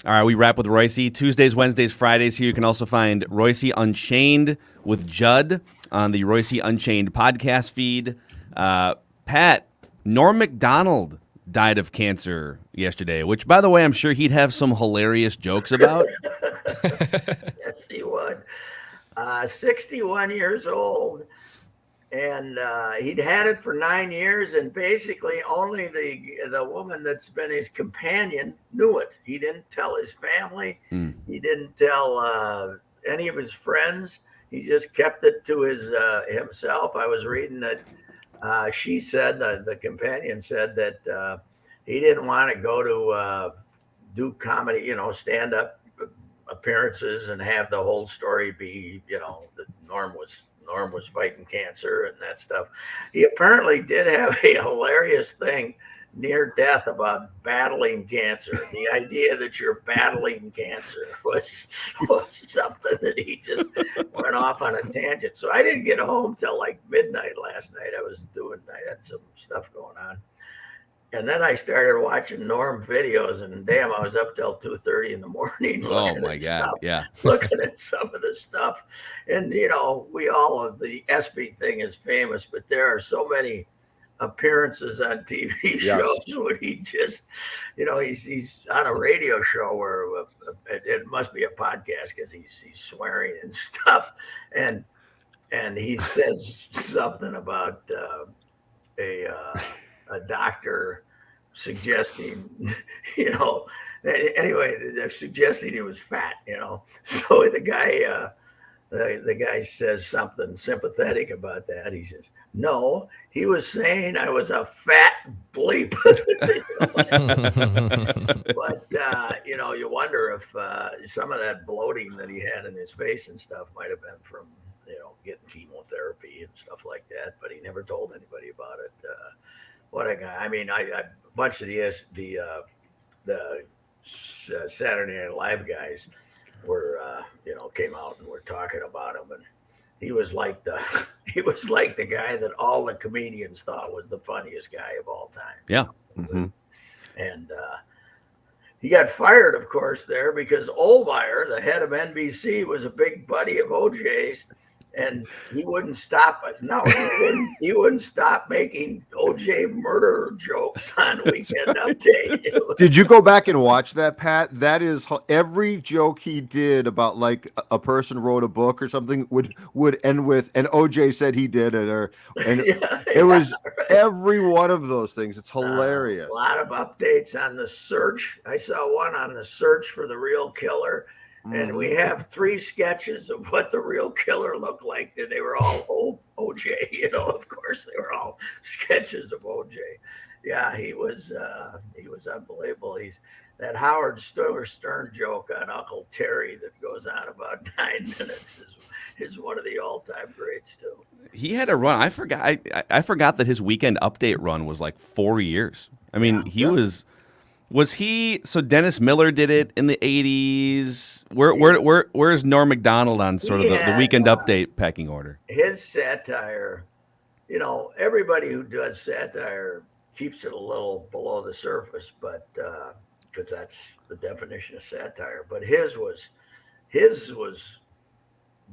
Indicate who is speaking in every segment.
Speaker 1: All right, we wrap with Reusse. Tuesdays, Wednesdays, Fridays here. You can also find Reusse Unchained with Judd on the Reusse Unchained podcast feed. Pat, Norm McDonald died of cancer yesterday, which, by the way, I'm sure he'd have some hilarious jokes about.
Speaker 2: Yes, he would. 61 years old. And he'd had it for 9 years, and basically only the woman that's been his companion knew it. He didn't tell his family. He didn't tell any of his friends. He just kept it to his himself. I was reading that she said, the companion said that he didn't want to go to do comedy, stand up appearances and have the whole story be, that Norm was fighting cancer and that stuff. He apparently did have a hilarious thing near death about battling cancer. The idea that you're battling cancer was something that he just went off on a tangent. So I didn't get home till like midnight last night. I had some stuff going on. And then I started watching Norm videos, and damn, I was up till 2:30 in the morning.
Speaker 1: Oh my God! Yeah,
Speaker 2: looking at some of the stuff, and the ESPY thing is famous, but there are so many appearances on TV shows where he just, he's on a radio show where it must be a podcast because he's swearing and stuff, and he says something about a doctor suggesting, anyway, they're suggesting he was fat, So the guy says something sympathetic about that. He says, "No, he was saying I was a fat bleep." But you wonder if some of that bloating that he had in his face and stuff might have been from getting chemotherapy and stuff like that. But he never told anybody about it. What a guy! I mean, a bunch of the Saturday Night Live guys were came out and were talking about him, and he was like the guy that all the comedians thought was the funniest guy of all time.
Speaker 1: Yeah.
Speaker 3: Mm-hmm.
Speaker 2: And he got fired, of course, there because Ohlmeyer, the head of NBC, was a big buddy of OJ's. And he wouldn't stop it. No, he wouldn't stop making OJ murder jokes on Weekend Update.
Speaker 3: Did you go back and watch that, Pat? That is every joke he did about like a person wrote a book or something would end with, and OJ said he did it, it was every one of those things. It's hilarious.
Speaker 2: A lot of updates on the search. I saw one on the search for the real killer. And we have 3 sketches of what the real killer looked like, and they were all OJ. Of course, they were all sketches of OJ. Yeah, he was unbelievable. He's that Howard Stern joke on Uncle Terry that goes on about 9 minutes is one of the all-time greats too.
Speaker 1: He had a run. I forgot that his Weekend Update run was like 4 years. I mean, Was he? So Dennis Miller did it in the 80s. Where's Norm McDonald on sort of the Weekend Update pecking order?
Speaker 2: His satire, everybody who does satire keeps it a little below the surface, but because that's the definition of satire. But his was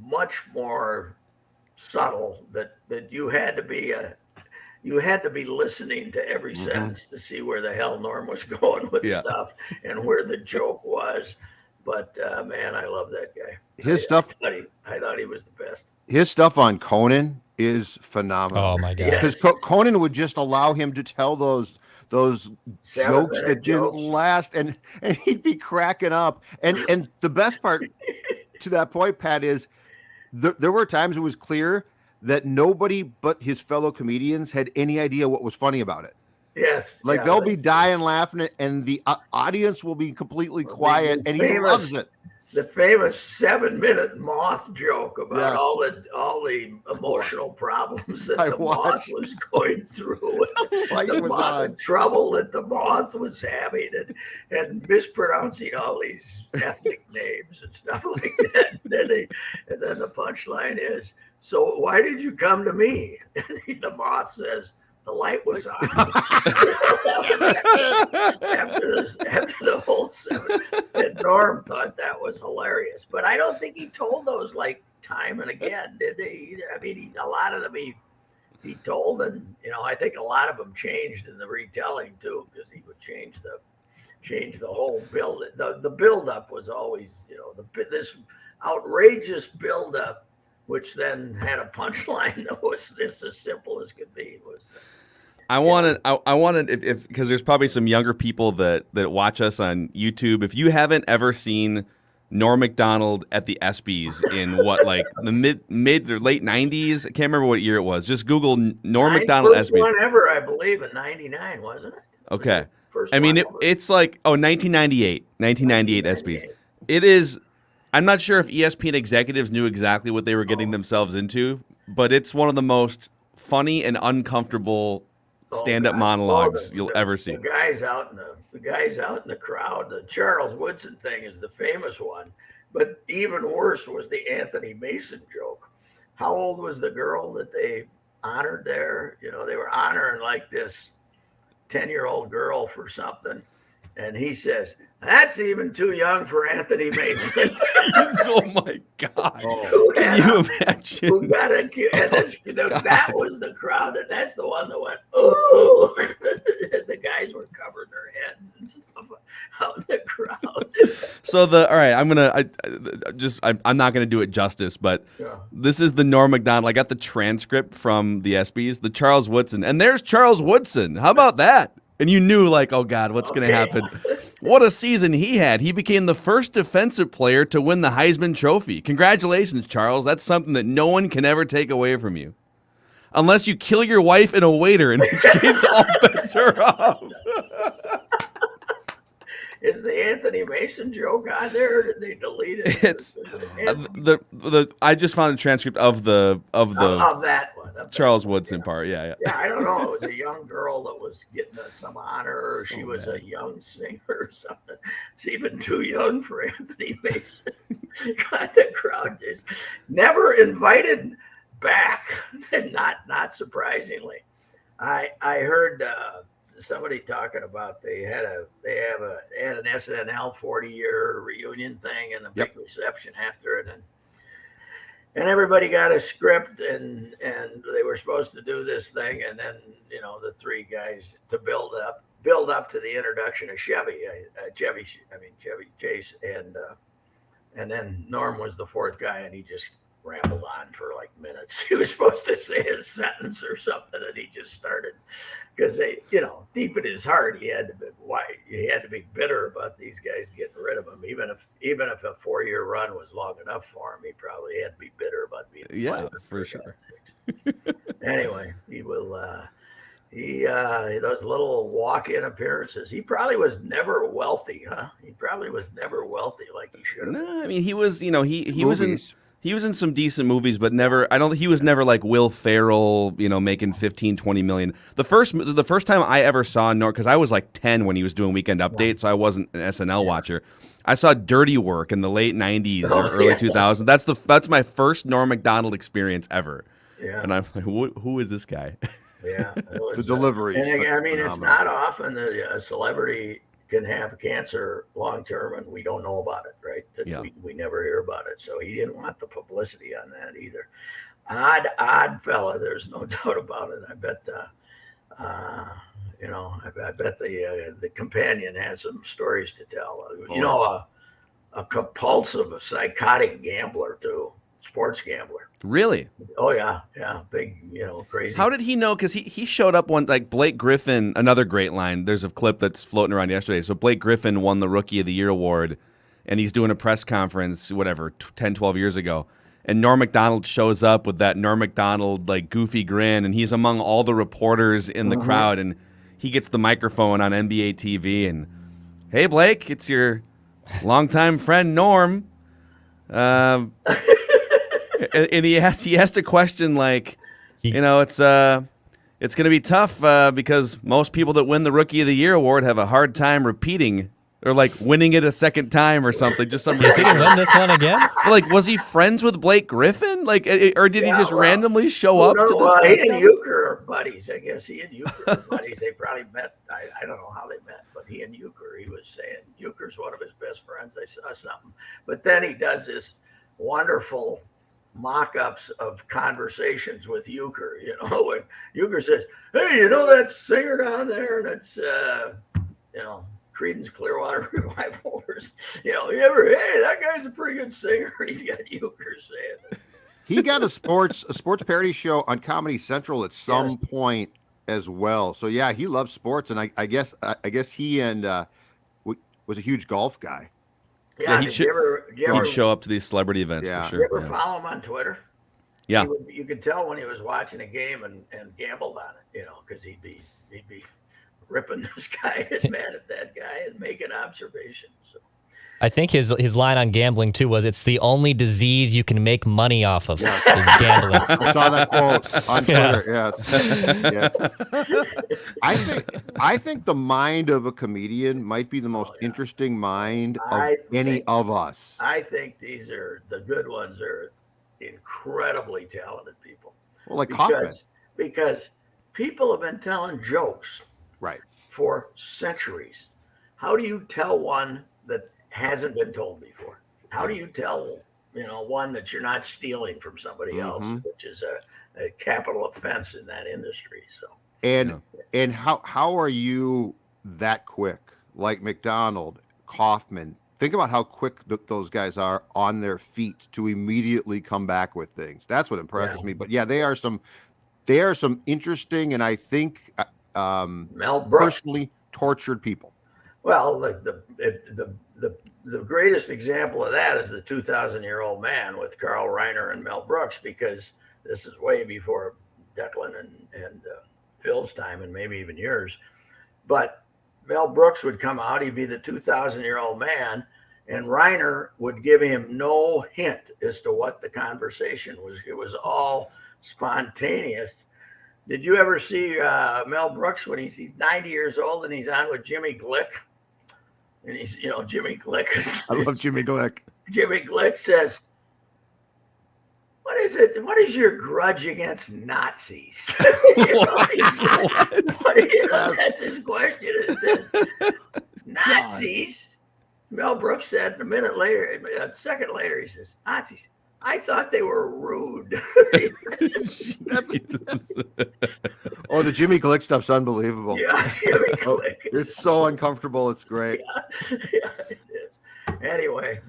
Speaker 2: much more subtle. That you had to be listening to every sentence to see where the hell Norm was going with stuff and where the joke was. But man, I love that guy. I thought he was the best.
Speaker 3: His stuff on Conan is phenomenal.
Speaker 4: Oh my God!
Speaker 3: Because Conan would just allow him to tell those jokes that didn't last, and he'd be cracking up. And the best part to that point, Pat, is there were times it was clear that nobody but his fellow comedians had any idea what was funny about it.
Speaker 2: Yes.
Speaker 3: Like they'll be dying laughing, and the audience will be completely quiet, and he loves it.
Speaker 2: The famous 7-minute moth joke about all the emotional problems that the moth was going through, the trouble that the moth was having, and mispronouncing all these ethnic names and stuff like that. And then the punchline is, "So why did you come to me?" And the moth says, "The light was on." after the whole 7. And Norm thought that was hilarious, but I don't think he told those like time and again, did they? Either. I mean, a lot of them he told, and I think a lot of them changed in the retelling too, because he would change the whole build. The build up was always this outrageous build up, which then had a punchline that was just as simple as could be.
Speaker 1: I wanted if because there's probably some younger people that watch us on YouTube. If you haven't ever seen Norm McDonald at the ESPYs in the mid or late 90s, I can't remember what year it was. Just Google Norm McDonald ESPYs.
Speaker 2: First one ever, I believe, in '99, wasn't it?
Speaker 1: Okay.
Speaker 2: First
Speaker 1: I mean,
Speaker 2: one ever.
Speaker 1: it's like 1998 ESPYs. It is. I'm not sure if ESPN executives knew exactly what they were getting themselves into, but it's one of the most funny and uncomfortable stand-up monologues you'll ever see.
Speaker 2: The guys out in the crowd. The Charles Woodson thing is the famous one, but even worse was the Anthony Mason joke. How old was the girl that they honored there? They were honoring like this 10-year-old girl for something, and he says, "That's even too young for Anthony Mason."
Speaker 1: Oh my God! Can you imagine?
Speaker 2: Who got a kid? And that was the crowd, and that's the one that went, "Oh!" The guys were covering their heads and stuff out in the crowd.
Speaker 1: So all right, I'm not gonna do it justice, but this is the Norm McDonald. I got the transcript from the ESPYs, the Charles Woodson, and there's Charles Woodson. How about that? And you knew, like, oh God, what's gonna happen? What a season he had. He became the first defensive player to win the Heisman Trophy. Congratulations, Charles. That's something that no one can ever take away from you. Unless you kill your wife and a waiter, in which case all bets are off.
Speaker 2: Is the Anthony Mason joke on there, or did they delete it?
Speaker 1: It's I just found a transcript of that one.
Speaker 2: Charles
Speaker 1: Woodson part. Yeah.
Speaker 2: Yeah, I don't know. It was a young girl that was getting some honor, or she was a young singer or something. It's even too young for Anthony Mason. God, the crowd is never invited back. Not surprisingly. I heard somebody talking about they had an SNL 40-year reunion thing and a big reception after it, and everybody got a script and they were supposed to do this thing, and then the three guys to build up to the introduction of Chevy Chase, and then Norm was the fourth guy, and he just rambled on for like minutes. He was supposed to say a sentence or something, and he just started, because deep in his heart, he had to be bitter about these guys getting rid of him. Even if a 4-year run was long enough for him, he probably had to be bitter about being fired.
Speaker 1: For sure.
Speaker 2: Anyway, he will. Those little walk-in appearances. He probably was never wealthy, huh? He probably was never wealthy like he should have.
Speaker 1: No, I mean he was. He was in. He was in some decent movies, but never. I don't think he was never like Will Ferrell, making 15, 20 million. The first time I ever saw Norm, because I was like 10 when he was doing Weekend Update, so I wasn't an SNL watcher. I saw Dirty Work in the late 90s or early 2000s. That's my first Norm McDonald experience ever. Yeah. And I'm like, who is this guy?
Speaker 2: Yeah.
Speaker 3: The delivery.
Speaker 2: I mean, it's not often that a celebrity can have cancer long term and we don't know about it, right? We never hear about it. So he didn't want the publicity on that either. Odd fella, there's no doubt about it. I bet I bet the companion has some stories to tell. A compulsive, psychotic gambler too, sports gambler.
Speaker 1: Really?
Speaker 2: Oh yeah, big, crazy.
Speaker 1: How did he know? Because he showed up one, like Blake Griffin, another great line. There's a clip that's floating around yesterday. So Blake Griffin won the Rookie of the Year award, and he's doing a press conference, 10, 12 years ago. And Norm McDonald shows up with that Norm McDonald like goofy grin, and he's among all the reporters in the crowd, and he gets the microphone on NBA TV, and hey Blake, it's your longtime friend Norm. And he asked a question like, it's going to be tough because most people that win the Rookie of the Year award have a hard time repeating or like winning it a second time or something. Just some
Speaker 4: Did he win this one again?
Speaker 1: Like, was he friends with Blake Griffin? Like, or did he just randomly show up to this?
Speaker 2: He and Euchre buddies. I guess he and Euchre were buddies. They probably met. I don't know how they met, but he and Euchre, he was saying Euchre's one of his best friends. I saw something. But then he does this wonderful mock-ups of conversations with Euchre, when Euchre says, hey, that singer down there that's, Creedence Clearwater Revival, hey, that guy's a pretty good singer. He's got Euchre saying it.
Speaker 3: He got a sports parody show on Comedy Central at some point as well. So yeah, he loves sports, and I guess he and was a huge golf guy.
Speaker 2: Yeah,
Speaker 1: he'd show up to these celebrity events for sure.
Speaker 2: Did you ever follow him on Twitter?
Speaker 1: Yeah,
Speaker 2: you could tell when he was watching a game and gambled on it, because he'd be ripping this guy and mad at that guy and making observations. So.
Speaker 4: I think his line on gambling too was, "It's the only disease you can make money off of."
Speaker 3: Yes.
Speaker 4: Is gambling.
Speaker 3: I saw that quote on Twitter. Yes. I think the mind of a comedian might be the most interesting mind of any of us.
Speaker 2: I think the good ones are incredibly talented people.
Speaker 3: Well, like Kaufman.
Speaker 2: Because people have been telling jokes for centuries. How do you tell one that hasn't been told before? How do you tell one that you're not stealing from somebody else, which is a capital offense in that industry? So
Speaker 3: and how are you that quick? Like McDonald, Kaufman, think about how quick those guys are on their feet to immediately come back with things. That's what impresses me. But yeah, they are some interesting, and I think
Speaker 2: Mel Brooks,
Speaker 3: personally tortured people.
Speaker 2: Well, the greatest example of that is the 2,000-year-old man with Carl Reiner and Mel Brooks, because this is way before Declan and Phil's time, and maybe even yours. But Mel Brooks would come out, he'd be the 2,000-year-old man, and Reiner would give him no hint as to what the conversation was. It was all spontaneous. Did you ever see Mel Brooks when he's 90 years old and he's on with Jimmy Glick? And he's, Jimmy Glick.
Speaker 3: I love Jimmy Glick.
Speaker 2: Jimmy Glick says, what is it? What is your grudge against Nazis? That's his question. It says, Nazis? Mel Brooks said a second later, he says, Nazis. I thought they were rude.
Speaker 3: Oh, the Jimmy Glick stuff's unbelievable.
Speaker 2: Yeah, Jimmy Glick.
Speaker 3: It's so uncomfortable. It's great.
Speaker 2: Yeah, it is. Anyway,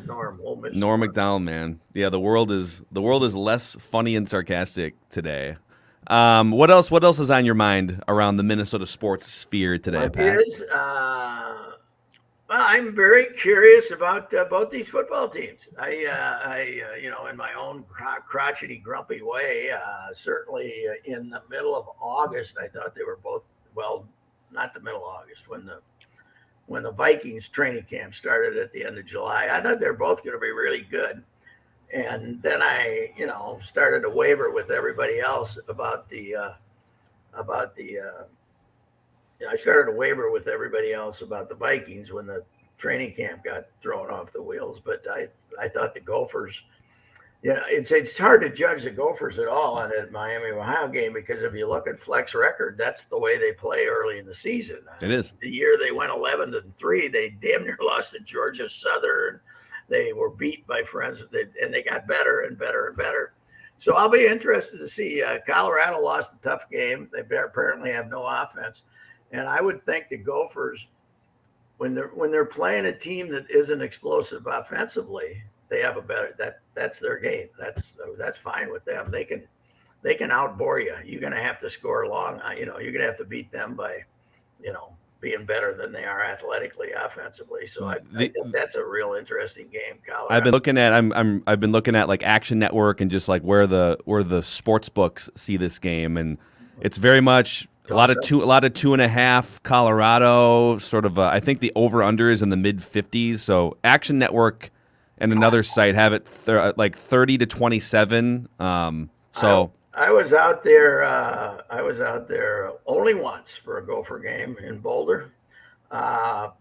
Speaker 2: Norm. We'll miss
Speaker 1: Norm McDonald, man. Yeah, the world is less funny and sarcastic today. What else is on your mind around the Minnesota sports sphere today, Pat?
Speaker 2: I'm very curious about both these football teams. I in my own crotchety, grumpy way, certainly in the middle of August, I thought they were both, well, not the middle of August, when the Vikings training camp started at the end of July, I thought they were both going to be really good. And then I, started to waver with everybody else about the I started to waver with everybody else about the Vikings when the training camp got thrown off the wheels. But I thought the Gophers, it's hard to judge the Gophers at all on that Miami Ohio game, because if you look at Fleck's record, that's the way they play early in the season.
Speaker 1: It is.
Speaker 2: The year they went 11-3, they damn near lost to Georgia Southern. They were beat by friends, and they got better and better and better. So I'll be interested to see. Colorado lost a tough game. They apparently have no offense. And I would think the Gophers, when they're playing a team that isn't explosive offensively, they have a better, that's their game. That's fine with them. They can outbore you. You're going to have to score long. You're going to have to beat them by, being better than they are athletically, offensively. So I think that's a real interesting game. Colorado.
Speaker 1: I've been looking at like Action Network and just like where the sports books see this game, and it's very much a lot of 2.5 Colorado sort of. I think the over under is in the mid 50s. So Action Network and another site have it like 30-27. So
Speaker 2: I was out there. I was out there only once for a Gopher game in Boulder.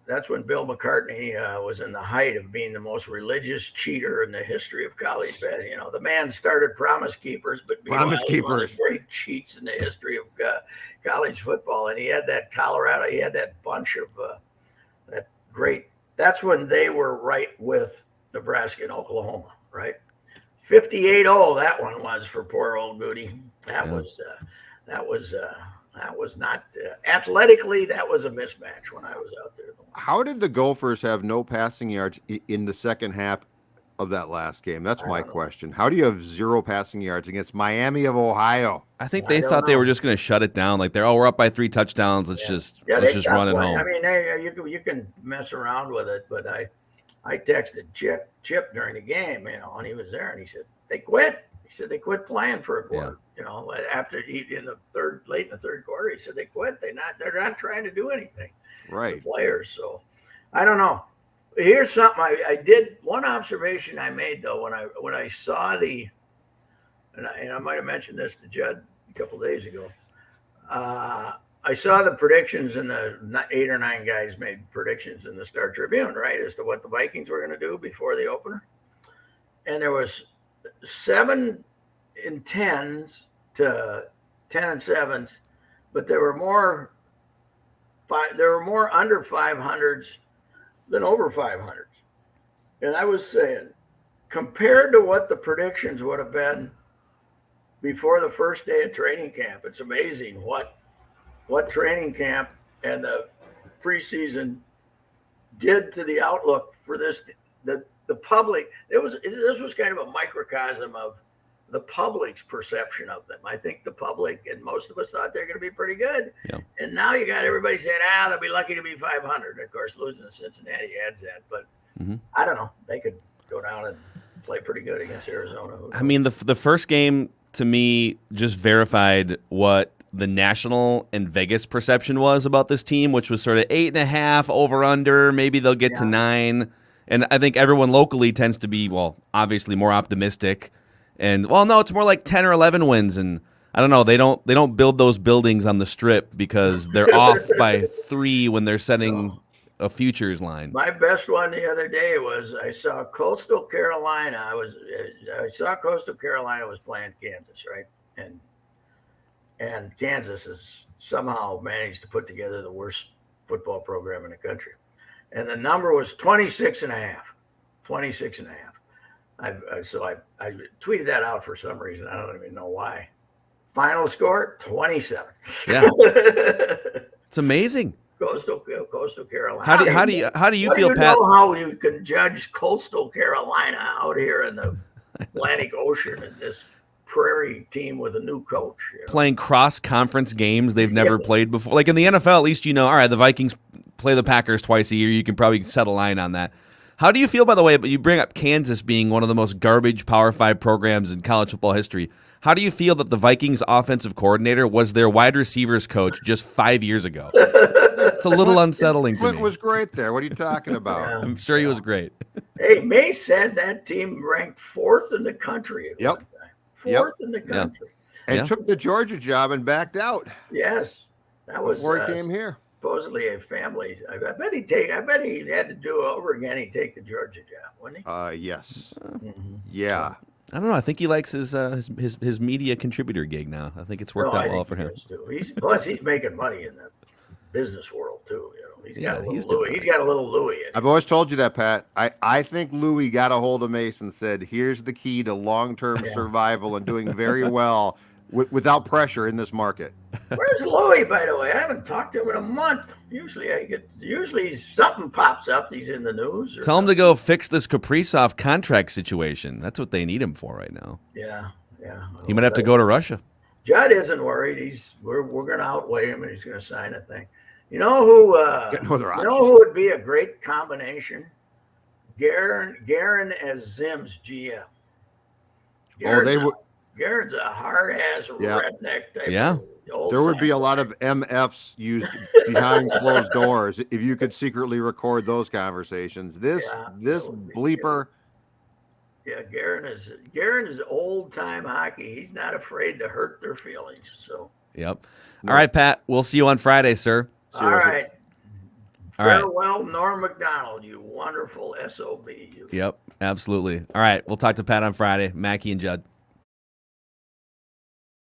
Speaker 2: That's when Bill McCartney was in the height of being the most religious cheater in the history of college. You know, the man started Promise Keepers, but
Speaker 3: Promise
Speaker 2: meanwhile, one of
Speaker 3: Keepers.
Speaker 2: the great cheats in the history of college football. And he had that Colorado, he had that bunch of that great. That's when they were right with Nebraska and Oklahoma, right? 58-0, that one was for poor old Goody. That was not athletically. That was a mismatch when I was out there.
Speaker 3: How did the Gophers have no passing yards in the second half of that last game? That's my question. How do you have 0 passing yards against Miami of Ohio?
Speaker 1: I think they thought they were just going to shut it down. Like we're up by 3 touchdowns. Let's just run it home.
Speaker 2: I mean, you can mess around with it, but I texted Chip during the game, you know, and he was there, and he said they quit. He said they quit playing for a quarter. Yeah. You know, after late in the third quarter, he said they quit. They're not trying to do anything.
Speaker 3: Right,
Speaker 2: the players. So I don't know. Here's something I did. One observation I made though when I saw the, and I might have mentioned this to Judd a couple of days ago. I saw the predictions, and the 8 or 9 guys made predictions in the Star Tribune, right, as to what the Vikings were going to do before the opener. And there was 7 and 10s to 10 and 7s, but there were more under 500s than over 500s. And I was saying, compared to what the predictions would have been before the first day of training camp, it's amazing what training camp and the preseason did to the outlook for this. The public, this was kind of a microcosm of the public's perception of them. I think the public and most of us thought they're going to be pretty good.
Speaker 1: Yeah.
Speaker 2: And now you got everybody saying, they'll be lucky to be 500. Of course, losing to Cincinnati adds that. But I don't know. They could go down and play pretty good against Arizona.
Speaker 1: I mean, the first game to me just verified what the national and Vegas perception was about this team, which was sort of 8.5 over under. Maybe they'll get to 9. And I think everyone locally tends to be, well, obviously more optimistic. And no, it's more like 10 or 11 wins. And I don't know, they don't build those buildings on the Strip because they're off by 3 when they're setting a futures line.
Speaker 2: My best one the other day was I saw Coastal Carolina. I saw Coastal Carolina was playing Kansas, right? And Kansas has somehow managed to put together the worst football program in the country. And the number was 26.5. 26.5. So I tweeted that out for some reason. I don't even know why. Final score, 27.
Speaker 1: Yeah. It's amazing.
Speaker 2: Coastal Carolina.
Speaker 1: How do you feel, Pat?
Speaker 2: Know how you can judge Coastal Carolina out here in the Atlantic Ocean and this prairie team with a new coach,
Speaker 1: playing cross-conference games they've never played before. Like in the NFL, at least all right, the Vikings play the Packers twice a year. You can probably set a line on that. How do you feel, by the way, but you bring up Kansas being one of the most garbage Power 5 programs in college football history. How do you feel that the Vikings offensive coordinator was their wide receivers coach just 5 years ago? It's a little unsettling to
Speaker 3: Clint
Speaker 1: me.
Speaker 3: was great there. What are you talking about?
Speaker 2: Yeah.
Speaker 1: I'm sure he was great.
Speaker 2: Hey, May said that team ranked 4th in the country at one time. 4th in the country.
Speaker 3: And took the Georgia job and backed out.
Speaker 2: Yes. That was
Speaker 3: before he came here.
Speaker 2: Supposedly a family. I bet he had to do it over again. He'd take the Georgia job, wouldn't he?
Speaker 3: Yes. Yeah.
Speaker 1: I don't know. I think he likes his media contributor gig now. I think it's worked out well for him.
Speaker 2: Plus, he's making money in the business world too. He's got a little Louis.
Speaker 3: I've always told you that, Pat. I think Louis got a hold of Mace and said, "Here's the key to long-term survival and doing very well without pressure in this market."
Speaker 2: Where's Louis, by the way? I haven't talked to him in a month. Usually something pops up. He's in the news.
Speaker 1: Tell him to go fix this Kaprizov contract situation. That's what they need him for right now.
Speaker 2: Yeah.
Speaker 1: He might have to go to Russia.
Speaker 2: Judd isn't worried. We're going to outweigh him, and he's going to sign a thing. You know who would be a great combination? Guerin as Zim's GM. Guerin's a hard-ass redneck type.
Speaker 1: Yeah.
Speaker 3: There would be a lot of MFs used behind closed doors if you could secretly record those conversations. This bleeper.
Speaker 2: Yeah, Guerin is old-time hockey. He's not afraid to hurt their feelings. So.
Speaker 1: Yep. All right, Pat. We'll see you on Friday, sir.
Speaker 2: All right.
Speaker 1: All right.
Speaker 2: Farewell, Norm McDonald, you wonderful SOB.
Speaker 1: Yep, absolutely. All right, we'll talk to Pat on Friday. Mackie and Judd.